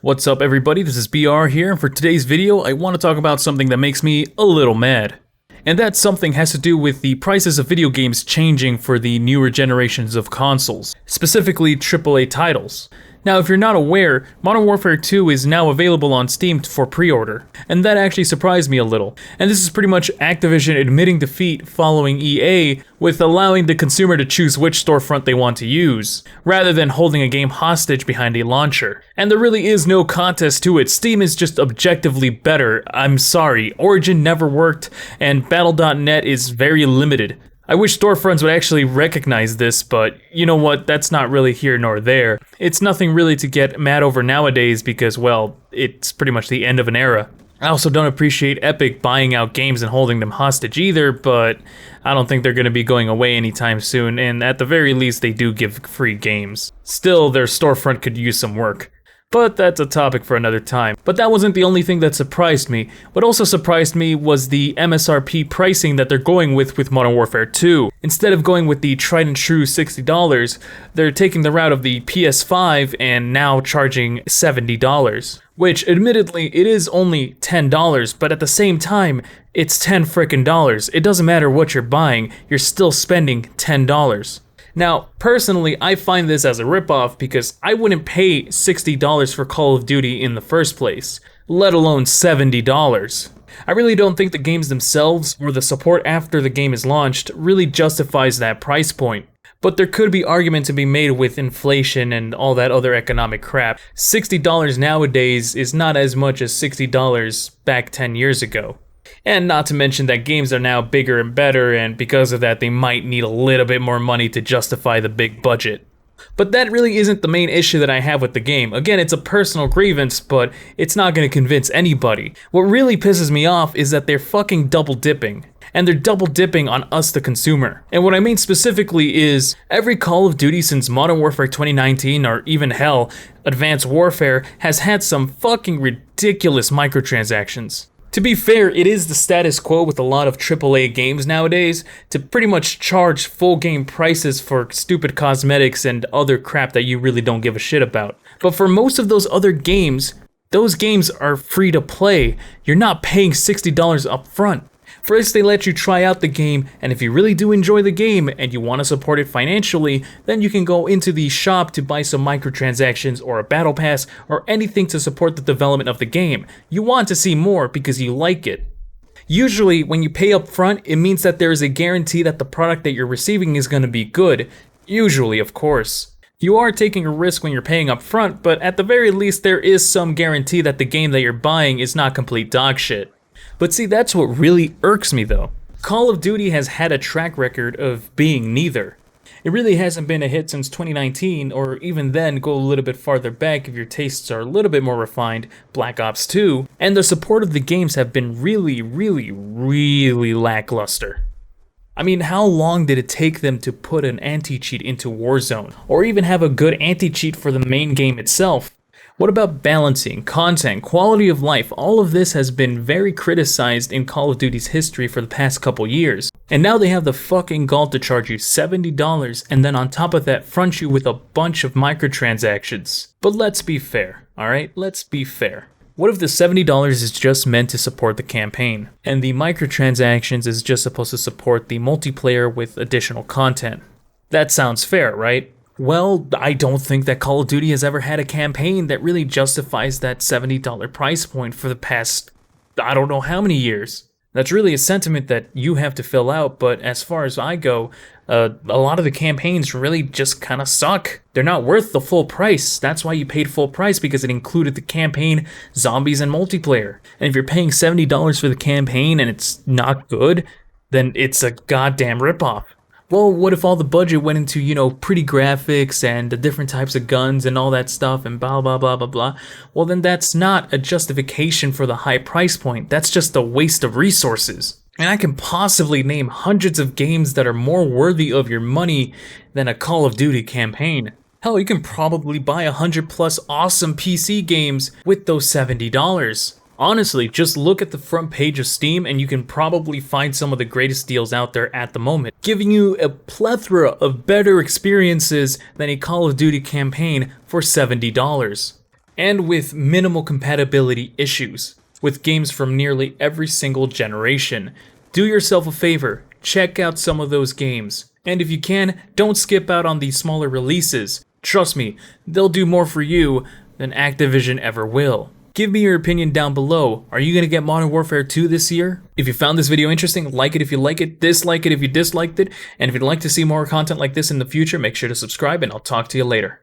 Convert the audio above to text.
What's up everybody, this is BR here, and for today's video I want to talk about something that makes me a little mad. And that something has to do with the prices of video games changing for the newer generations of consoles, specifically AAA titles. Now if you're not aware, Modern Warfare 2 is now available on Steam for pre-order, and that actually surprised me a little. And this is pretty much Activision admitting defeat following EA with allowing the consumer to choose which storefront they want to use, rather than holding a game hostage behind a launcher. And there really is no contest to it, Steam is just objectively better. I'm sorry, Origin never worked, and Battle.net is very limited. I wish storefronts would actually recognize this, but you know what, that's not really here nor there. It's nothing really to get mad over nowadays because, well, it's pretty much the end of an era. I also don't appreciate Epic buying out games and holding them hostage either, but I don't think they're going to be going away anytime soon, and at the very least they do give free games. Still, their storefront could use some work. But that's a topic for another time. But that wasn't the only thing that surprised me. What also surprised me was the MSRP pricing that they're going with Modern Warfare 2. Instead of going with the tried and true $60, they're taking the route of the PS5 and now charging $70. Which, admittedly, it is only $10, but at the same time, it's 10 frickin' dollars. It doesn't matter what you're buying, you're still spending $10. Now, personally, I find this as a ripoff because I wouldn't pay $60 for Call of Duty in the first place, let alone $70. I really don't think the games themselves or the support after the game is launched really justifies that price point. But there could be argument to be made with inflation and all that other economic crap. $60 nowadays is not as much as $60 back 10 years ago. And not to mention that games are now bigger and better, and because of that they might need a little bit more money to justify the big budget. But that really isn't the main issue that I have with the game. Again, it's a personal grievance, but it's not going to convince anybody. What really pisses me off is that they're fucking double dipping. And they're double dipping on us, the consumer. And what I mean specifically is, every Call of Duty since Modern Warfare 2019, or even hell, Advanced Warfare, has had some fucking ridiculous microtransactions. To be fair, it is the status quo with a lot of AAA games nowadays to pretty much charge full game prices for stupid cosmetics and other crap that you really don't give a shit about. But for most of those other games, those games are free to play. You're not paying $60 up front. First they let you try out the game, and if you really do enjoy the game and you want to support it financially, then you can go into the shop to buy some microtransactions or a battle pass or anything to support the development of the game. You want to see more because you like it. Usually when you pay up front, it means that there is a guarantee that the product that you're receiving is going to be good. Usually, of course. You are taking a risk when you're paying up front, but at the very least there is some guarantee that the game that you're buying is not complete dog shit. But see, that's what really irks me though. Call of Duty has had a track record of being neither. It really hasn't been a hit since 2019, or even then go a little bit farther back if your tastes are a little bit more refined, Black Ops 2, and the support of the games have been really lackluster. I mean, how long did it take them to put an anti-cheat into Warzone, or even have a good anti-cheat for the main game itself? What about balancing, content, quality of life? All of this has been very criticized in Call of Duty's history for the past couple years. And now they have the fucking gall to charge you $70 and then on top of that front you with a bunch of microtransactions. But let's be fair, alright? Let's be fair. What if the $70 is just meant to support the campaign, and the microtransactions is just supposed to support the multiplayer with additional content? That sounds fair, right? Well, I don't think that Call of Duty has ever had a campaign that really justifies that $70 price point for the past, I don't know how many years. That's really a sentiment that you have to fill out, but as far as I go, a lot of the campaigns really just kind of suck. They're not worth the full price. That's why you paid full price, because it included the campaign, zombies, and multiplayer. And if you're paying $70 for the campaign and it's not good, then it's a goddamn ripoff. Well, what if all the budget went into, pretty graphics and the different types of guns and all that stuff and blah, blah, blah, blah, blah? Well, then that's not a justification for the high price point. That's just a waste of resources. And I can possibly name hundreds of games that are more worthy of your money than a Call of Duty campaign. Hell, you can probably buy 100 plus awesome PC games with those $70. Honestly, just look at the front page of Steam and you can probably find some of the greatest deals out there at the moment, giving you a plethora of better experiences than a Call of Duty campaign for $70. and with minimal compatibility issues, with games from nearly every single generation. Do yourself a favor, check out some of those games. And if you can, don't skip out on these smaller releases. Trust me, they'll do more for you than Activision ever will. Give me your opinion down below. Are you going to get Modern Warfare 2 this year? If you found this video interesting, like it if you like it, dislike it if you disliked it, and if you'd like to see more content like this in the future, make sure to subscribe and I'll talk to you later.